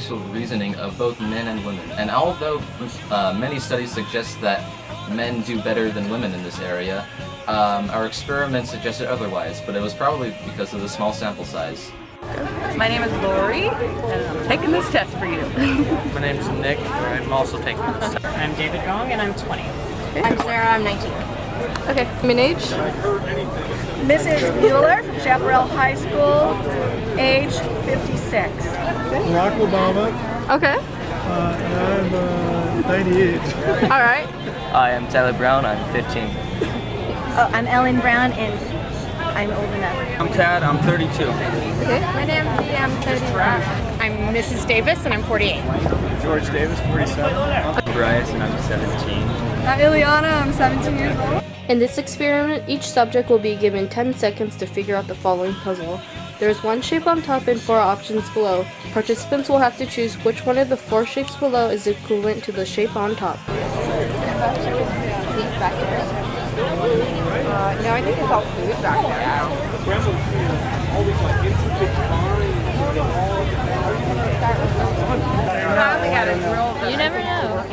spatial reasoning of both men and women. And although many studies suggest that men do better than women in this area, our experiment suggested otherwise, but it was probably because of the small sample size. My name is Lori, and I'm taking this test for you. My name is Nick, and I'm also taking this test. I'm David Gong, and I'm 20. I'm Sarah, I'm 19. Okay, min age? Mrs. Mueller from Chaparral High School, age 56. Barack Obama, Okay, and I'm 98. alright. I am Tyler Brown, I'm 15. I'm Ellen Brown, and I'm old enough. I'm Tad, I'm 32. Okay. My name is I'm 35. I'm Mrs. Davis, and I'm 48. George Davis, 47. I'm Bryce, and I'm 17. I'm Ileana, I'm 17 years old. In this experiment, each subject will be given 10 seconds to figure out the following puzzle. There is one shape on top and 4 options below. Participants will have to choose which one of the 4 shapes below is equivalent to the shape on top. No, I think it's all food back there. You never know.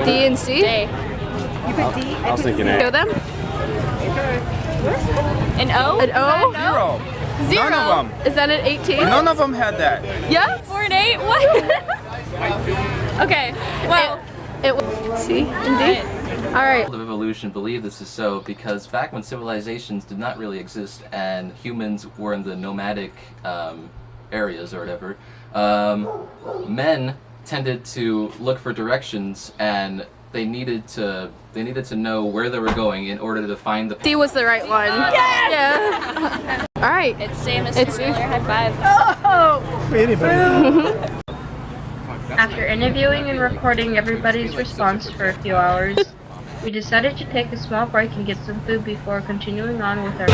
D and C? You put D? I was thinking A. Show them? An O? An O? Zero. Zero? None of them. Is that an 18? None of them had that. Yeah? 4 and 8? What? Okay, well. C and D? Alright. Of evolution believe this is so because back when civilizations did not really exist and humans were in the nomadic areas or whatever, men tended to look for directions and they needed to know where they were going in order to find the path. D was the right one. Yes! Yeah. Alright. It's same as It's Miller. High five. Oh! Anybody. After interviewing and recording everybody's response for a few hours, we decided to take a small break and get some food before continuing on with our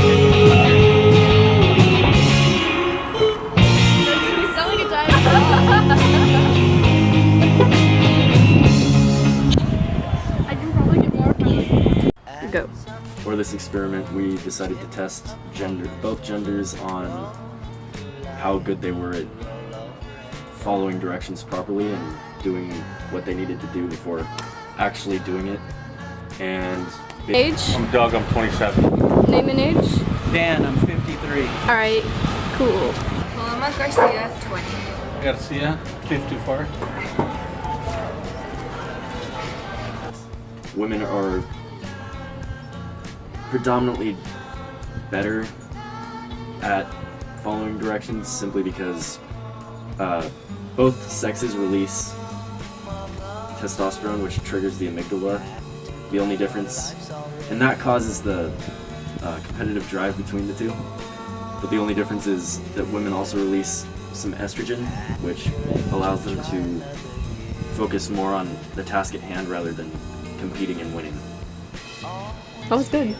Go. For this experiment, we decided to test both genders on how good they were at following directions properly and doing what they needed to do before actually doing it. And Age? I'm Doug, I'm 27. Name and age? Dan, I'm 53. Alright. Cool. Paloma Garcia, 20. Garcia, 54. women are predominantly better at following directions simply because both sexes release testosterone, which triggers the amygdala. The only difference, and that causes the competitive drive between the two. But the only difference is that women also release some estrogen, which allows them to focus more on the task at hand rather than competing and winning. That was good.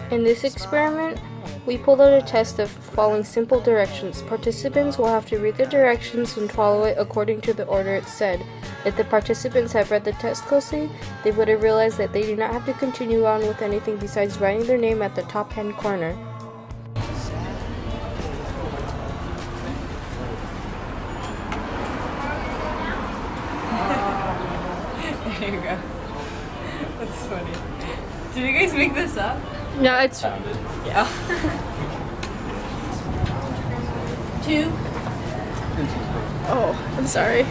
In this experiment, we pulled out a test of following simple directions. Participants will have to read the directions and follow it according to the order it's said. If the participants have read the test closely, they would have realized that they do not have to continue on with anything besides writing their name at the top hand corner. There you go. That's funny. Did you guys make this up? No, it's... Yeah. 2. Oh, I'm sorry.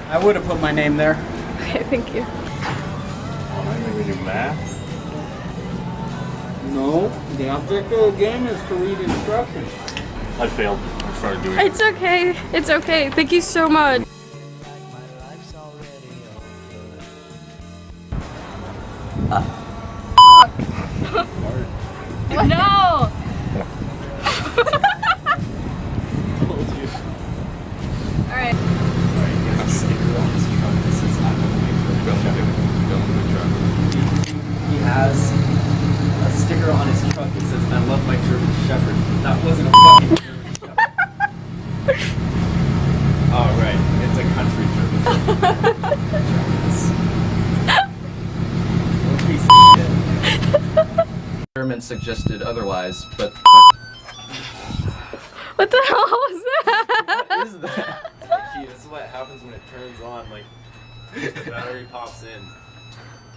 I would have put my name there. Okay, thank you. We do math. No, the object of the game is to read instructions. I failed. I started doing it. It's okay. It's okay. Thank you so much. No! Alright. He has a sticker on his truck that says, "I love my German Shepherd." That wasn't a fucking German Shepherd. Oh, right. It's a country German Shepherd. Piece of shit. Experiments suggested otherwise, but What the hell was that? What is that? It's the key. This is what happens when it turns on. Like, the battery pops in.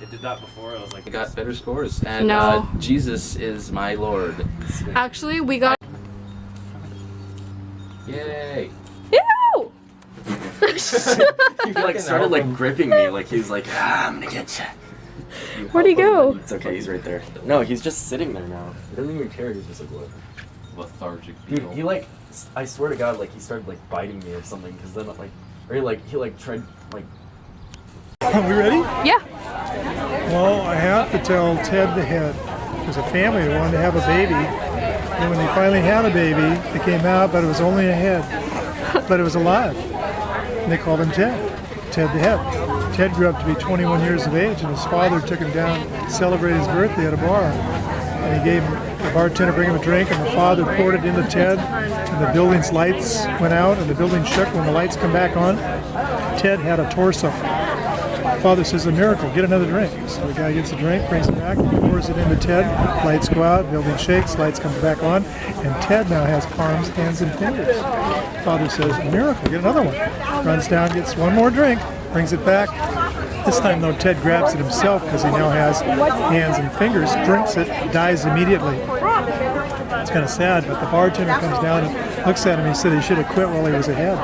It did that before. I was like, I got better scores, and No. Jesus is my Lord. Actually, we got. Yay! Ew! he like started like gripping me. Like he was like, I'm gonna get you. Where'd he go? It's okay. He's right there. No, he's just sitting there now. He doesn't even care. He's just like, what? Lethargic Dude, beetle. he like, I swear to God, like he started like biting me or something. Cause then like, or he like tried like. Are we ready? Yeah. Well, I have to tell Ted the head. There's a family that wanted to have a baby. And when they finally had a baby, it came out, but it was only a head. But it was alive. And they called him Ted. Ted the head. Ted grew up to be 21 years of age, and his father took him down to celebrate his birthday at a bar. And he gave the bartender bring him a drink, and the father poured it into Ted, and the building's lights went out, and the building shook. When the lights come back on, Ted had a torso. Father says, a miracle, get another drink. So the guy gets a drink, brings it back, pours it into Ted, lights go out, building shakes, lights come back on, and Ted now has arms, hands, and fingers. Father says, a miracle, get another one. Runs down, gets one more drink, brings it back. This time though, Ted grabs it himself because he now has hands and fingers, drinks it, dies immediately. It's kind of sad, but the bartender comes down and looks at him. He said he should have quit while he was ahead.